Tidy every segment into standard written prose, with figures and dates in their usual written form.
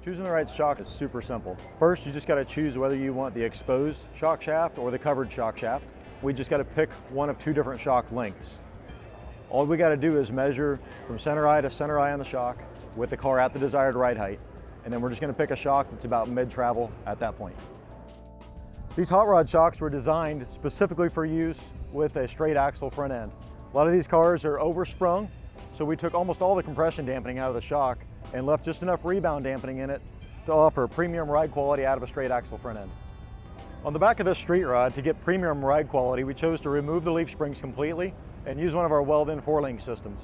Choosing the right shock is super simple. First, you just got to choose whether you want the exposed shock shaft or the covered shock shaft. We just got to pick one of two different shock lengths. All we got to do is measure from center eye to center eye on the shock with the car at the desired ride height, and then we're just going to pick a shock that's about mid-travel at that point. These hot rod shocks were designed specifically for use with a straight axle front end. A lot of these cars are oversprung, so we took almost all the compression dampening out of the shock and left just enough rebound dampening in it to offer premium ride quality out of a straight axle front end. On the back of this street rod, to get premium ride quality, we chose to remove the leaf springs completely and use one of our weld-in four-link systems.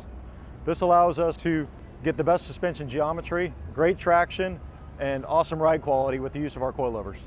This allows us to get the best suspension geometry, great traction, and awesome ride quality with the use of our coilovers.